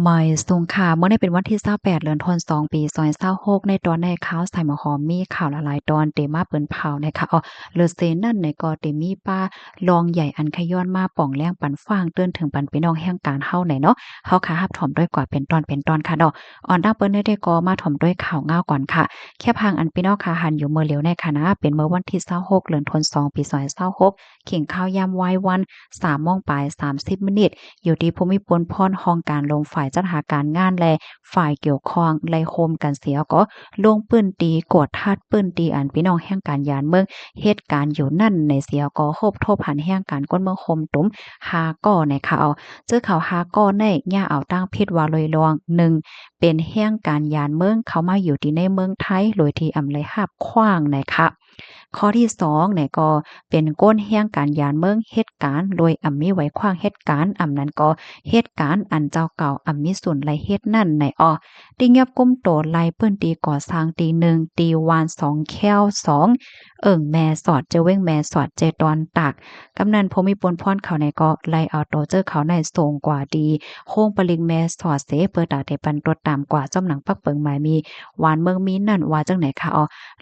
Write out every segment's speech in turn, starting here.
ใหม่สุงค่ะเมื่อได้เป็นวันที่28เดือนธันวาคมปี2026ในตอนในข่าวใส่หมอหอมมีข่าวหลายๆตอนเตมาเปิ้นเผานะคะเลือเซนั่นในก็เตมีป้ารองใหญ่อันขย้อนมาป่องแรงปันฟางเตือนถึงปันพี่น้องแห่งการเฮาไหนเนาะเฮาค่ะรับถ่อมด้วยกว่าเป็นตอนค่ะดอกอ่อนดังเปิ้นได้ก็มาถ่อมด้วยข่าวเงาก่อนค่ะแค่พังอันพี่น้องค่ะหันอยู่เมื่อเหลียวในคณะเป็นเมื่อวันที่26เดือนธันวาคมปี2026ขิงข้าวยามวายวัน3 โมงปลาย30มินิตอยู่ที่ภูมิพลพรห้องการลงฝ่ายจัดหาการงานและฝ่ายเกี่ยวข้องไล่โคมกันเสียก็ลงปื้นตีกวดทัดปื้นตีอันพี่น้องแห่งการยานเมืองเหตุการณ์อยู่นั่นในเสียก็โฮบโทบหันแห่งการก้นเมืองคมตุ้มหาก้อในข่าวเจอข่าวหาก้อในย่าเอาตั้งพิษว่าลอยลอง1เป็นแห่งการยานเมืองเขามาอยู่ที่ในเมืองไทยโดยที่อำไลหาบขว้างนะคะข้อที่2เนี่ยก็เป็นก้นแห่งการยานเมืองเหตุการณ์โดยอำมีไว้ขว้างเหตุการณ์อำนั้นก็เหตุการณ์อันเจ้าเก่าอำมีส่วนไรเฮ็ดนั่นในติเงียบก้มโตไลเปิ้นตีก่อสร้างตีหนึ่งตีวาน2แค้ว2แม่สอดเจเว้งแม่สอดเจตอนตักกำนันพมิปนพรเขาในก็ไล่เอาโตเจอเขาในส่งกว่าดีโค้งปลิงแม่สอดเสเปิดตาเตปันตรวจตามกว่าจ้อมหนังปักเปิงหมายมีหวานเมืองมีนั่นว่าจังไหนคะ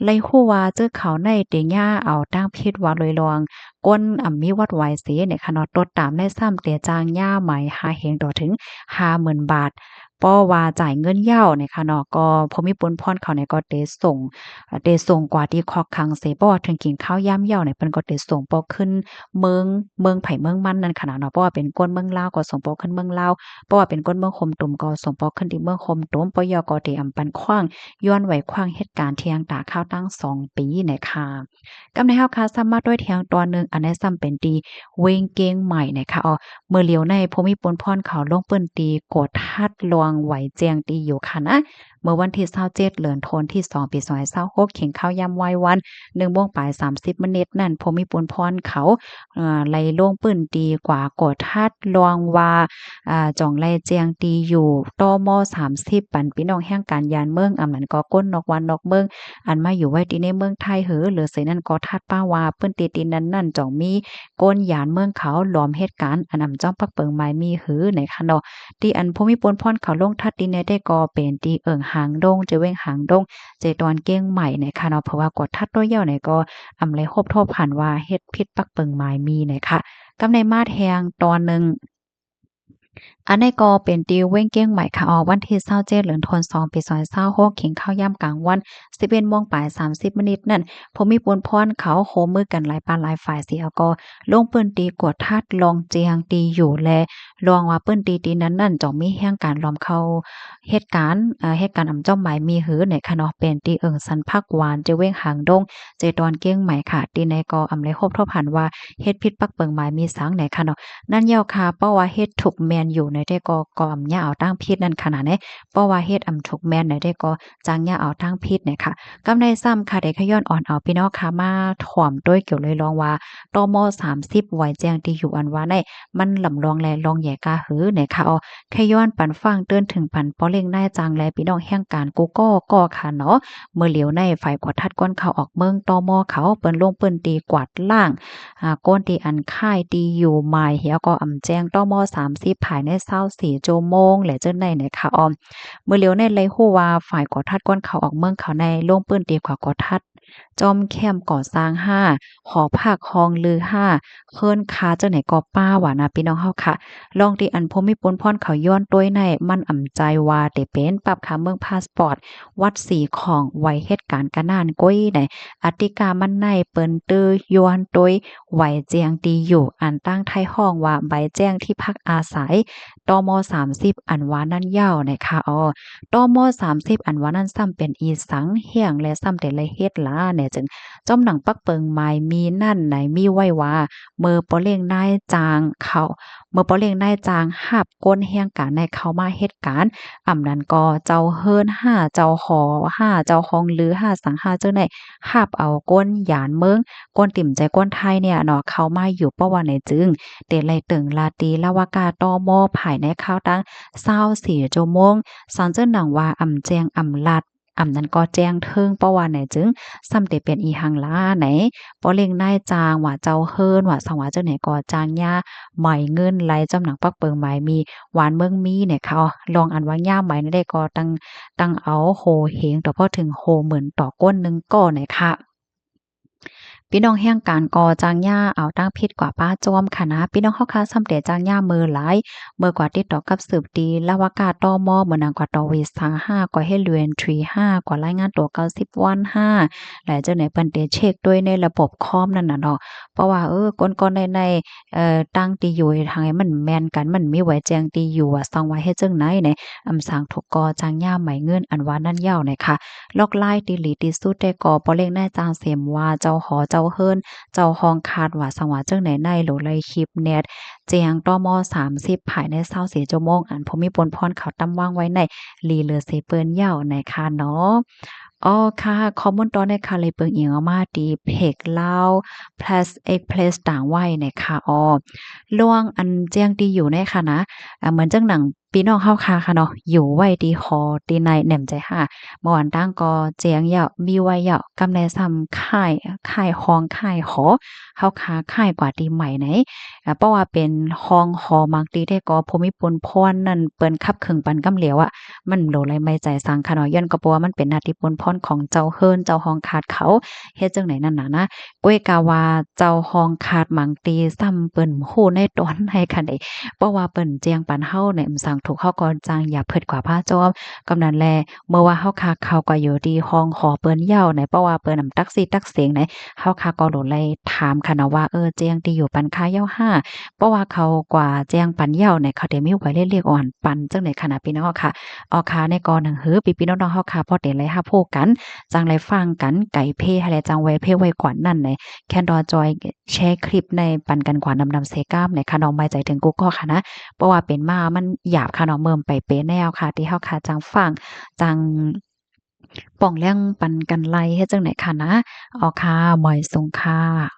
ไล่คู่ว่าเจอเขาในเตย่าเอาตั้งพิษว่าลอยลองก้นมีวัดไหวเสเนี่ยค่ะเนาะตรวจตามได้ซ้ำเตียจางย่าใหม่หาเฮงต่อถึง50,000 บาทป้อว่าจ่ายเงินเหย้าเนี่ยค่ะเนาะก็พอมีปนพรเขาเนี่ยก็ได้ส่งกว่าที่คอกคังเสเพราะว่าถึงกินข้าวยามเหย้าเนี่ยเพิ่นก็ได้ส่งปอขึ้นเมืองไผเมืองมันนั่นขนาดเนาะเพราะว่าเป็นก้นเมืองลาวก็ส่งปอขึ้นเมืองลาวเพราะว่าเป็นก้นเมืองคมตุ่มก็ส่งปอขึ้นที่เมืองคมตุ่มปยก็ได้อำปันขว้างย้อนไหวขว้างเหตุการณ์เที่ยงตาข้าวตั้ง2 ปีเนี่ยค่ะกำในเฮาค่ะซ้ำมาด้วยเที่ยงตอนหนึ่งอันนี้ซ้ำเป็นตีเวงเกงใหม่นะคะเมื่อเหลียวในพมีปนพรเขาลงเปิ้นตีกดทัดลวงไหวแจงตีอยู่ค่ะนะเมื่อวันที่27เดือนธันวาคมที่2ปี2026เข่งข้าวยามวายวัน1 โมงปลาย30มินิตนั่นพมีปนพรเขาไล่ลงปื้นตีกว่ากดทัดลวงว่าจ่องไล่แจงตีอยู่ตม30ปันพี่น้องแห่งการยานเมืองอำนั้นก็ก้นนอกวันนอกเมืองอันมาอยู่ไว้ที่ในเมืองไทยเหลือไสนั่นก็ทัดป้าว่าเปิ้นตีนั้นนั่นจ่องมีก้นยานเมืองเขาล้อมเหตุการณ์อันอำจ้อมปักเปิงหมายมีในค่ะเนาะที่อันภูมิพลพรเขาลงทัดดินได้ก็เป็นที่หางดงจะเว้งหางดงเจตอนเก้งใหม่ในค่ะเนาะเพราะว่ากดทัดตัวเหี่ยวเนี่ยก็อำเลยครบทบผ่านว่าเฮ็ดพิษปักเปิงหมายมีค่ะกำในมาแทงตอนหนึ่งอันนี้ก็เป็นตีเว้งเก้งใหม่ค่ะวันที่27เดือนธันวาคมปี2026ขิงข้าวยามกลางวัน11โมงปลาย30มินิตนั่นผมมีปนพรเขาโคมือกันหลายปานหลายฝ่ายเสียก็ลงปืนตีกวดทัดลองเจียงตีอยู่แลลองว่าปืนตีนั้นนั่นจ่องมีแห่งการล้อมเข้าเหตุการณ์อำจ้อมหมายมีในค่ะเนาะเป็นตีสันพักหวานเจเว้งหางดงเจตอนเก้งใหม่ค่ะตีในก็อำเลยครบทบหันว่าเฮ็ดพิษปักเปิงหมายมีสังไหนค่ะเนาะนั่นยาวค่ะเพราะว่าเฮ็ดถูกแมนอยู่ในได้ก็อำย่าเอาตั้งพิษนั่นขนาดนี้เพราะว่าเฮ็ดอำถูกแมนในได้ก็จางย่าเอาตั้งพิษเนี่ยค่ะกำในซ้ำค่ะได้ขย้อนอ่อนเอาพี่น้องค่ะมาถ่อมด้วยเกี่ยวเลยลองว่าตม30ไว้แจ้งที่อยู่อันว่าในมันลำลองแลลองใหญ่กาหือเนี่ยค่ะขย้อนปันฟังเตือนถึงปันปอเล็งนายจางแลพี่น้องแห่งการกูก็ค่ะเนาะเมื่อเหลียวในฝ่ายกวาดทัดก้นเขาออกเมืองตมเขาเปิ้นลงเปิ้นตีกวาดล่างก้นตีอันค่ายตีอยู่หมายเหียก็อำแจ้งตม30ภายใน24ชั่วโมงและเจ้าในเนี่ยค่ะเมื่อเหลียวในเลยฮู้ว่าฝ่ายก่อทัดก้นเขาออกเมืองเขาในลงปืนตีกว่าก่อทัดจอมแคมป์ก่อสร้างหอพักคองลือเคินคาเจ้าไหนก็ป้าว่านะพี่น้องเฮาค่ะลองที่อันพมิปนพรเขาย้อนต้วยในมันอ่ำใจว่าได้เป็นปรับค่าเมืองพาสปอร์ตวัดสีของไว้เหตุการณ์กะนานก้อยในอติกามันในเปิ้นตื้อย้อนต้วยไหวเจียงตีอยู่อันตั้งไทยห้องว่าใบแจ้งที่พักอาศัยตม30อันว่านั่นยาวนะคะตม30อันว่านั่นซ้ำเป็นอีสังเฮียงและซ้ำแต่ละเฮ็ดหลาเนี่ยจึงจ้อมหนังปักเปิงหมายมีนั่นไหนมีไว้ว่าเมื่อปอเลี้ยงนายจางเขาเมื่อปอเลี้ยงนายจางหับก้นแห่งการในเขามาเหตุการณ์อำนั้นก็เจ้าเฮิรนเจ้าหอเจ้าของลือสังเจ้าไหนหับเอาก้นหยานเมืองก้นติ่มใจก้นไทยเนี่ยเนาะเขามาอยู่เพราะว่าไหนจึงเตไลตึงลาตีลาวากาตมภายในข้าวตั้ง24ชั่วโมงสอนเจ้าหนังว่าอำแจงอำลัด นั้นก็แจ้งเทิงเพราะว่าไหนจึงซ้ำแต่เป็นอีหังล้าไหนป้อเล่งนายจางว่าเจ้าเฮิรนว่าสังว่าเจ้าไหนก็จางย่าไหมเงินไหลจำหนังปักเปิงหมายมีหวานเมืองมีเนี่ยค่ะลองอันว่าย่าไหมได้ก็ตั้งเอาโหเหงต่อพอถึงโหเหมือนต่อก้นนึงก็ไหนค่ะพี่น้องแห่งการก่อจางย่าเอาตั้งพิษกว่าป้าจอมค่ะนะพี่น้องเฮาค่ะซ้ำแต่จางย่ามือหลายเมื่อกว่าติดต่อกับสืบดีลาวากาตมเหมือนนางกว่าตอเวสา5กว่าให้เรือนทรี5กว่ารายงานตัว90วัน5และเจ้าไหนเปิ้นได้เช็คด้วยในระบบคอมนั่นน่ะเนาะเพราะว่าก้นๆในตั้งตีอยู่ทางให้มันแม่นกันมันมีไว้แจ้งตีอยู่ว่าสังไว้เฮ็ดจังไหนเนี่ยสร้างถูกก่อจางย่าไหมเงินอันว่านั่นยาวเนี่ยค่ะลอกไล่ติหลีติสุดแต่ก่อบ่เล็กนายจางเสียมว่าเจ้าหอเจ้าเฮิรน เจ้าห้องคาดว่าสังว่าจั่งใดในโหลเลยคลิปเน็ตแจ้งตม30ภายใน24ชั่วโมงอันภูมิพลพรเขาตั้งวางไว้ในลีเรือเซเปิ้นยาวนะคะเนาะอ๋อค่ะข้อมูลตอนนี้ค่ะเลยเปิงอิงเอามาดีเพจลาว plus x plus ต่างไว้นะคะอ๋อล่วงอันแจ้งดีอยู่ในค่ะนะเหมือนจังหนังพี่น้องเฮาค่ะเนาะอยู่ไว้ดีหอดีในแหนมใจค่ะเมื่อวานตั้งก็แจ้งยาวมีไว้ยาวกำไรซ้ำค่ายห้องค่ายหอเฮาค่ะค่ายกว่าดีใหม่ไหนเพราะว่าเป็นห้องหอมักดีได้ก็ภูมิพลพรนั่นเปิ้นคับครึ่งปันกำเหลียวอะมันโหลไรไม่ใจสังค่ะเนาะย้อนก็เพราะว่ามันเป็นหน้าที่ปนพรของเจ้าเฮิรนเจ้าห้องขาดเขาเฮ็ดจังไหนนั่นน่ะนะก้วยกาว่าเจ้าห้องขาดหมังตีซ้ำเปิ้นฮู้ในตอนให้ค่ะได้เพราะว่าเปิ้นแจ้งปันเฮาเนี่ยสั่งถูกเฮาก็จังอย่าเพิดกว่าพระจอมกำนั้นแลเมื่อว่าเฮาคักเขาก็อยู่ที่ห้องหอเปิ้นยาวไหนเพราะว่าเปิ้นนำตักซี่ตักเสียงไหนเฮาคักก็โหลเลยถามค่ะเนาะว่าแจ้งที่อยู่ปันค่ายาว5เพราะว่าเขากว่าแจ้งปันยาวเนี่ยเขาได้มีไว้เรียกอ่อนปันจังได๋ค่ะนะพี่น้องค่ะออค่ะในกอหนังหือพี่ๆน้องๆเฮาค่ะพอได้เลยรับรู้กันจังได๋ฟังกันไก่เพให้แลจังไว้เพไว้กว่านั้นในแคนดอจอยแชร์คลิปในปันกันกว่าดำๆเซกามในค่ะน้องไม้ใจถึงกูก็ค่ะนะเพราะว่าเป็นมามันหยาบค่ะเนาะเมิ่มไปเป๊แนวค่ะที่เฮาค่ะจังฟังจังป้องแรงปันกันไลเฮ็ดจังได๋ค่ะนะอ๋อค่ะหมอยสุงค่ะ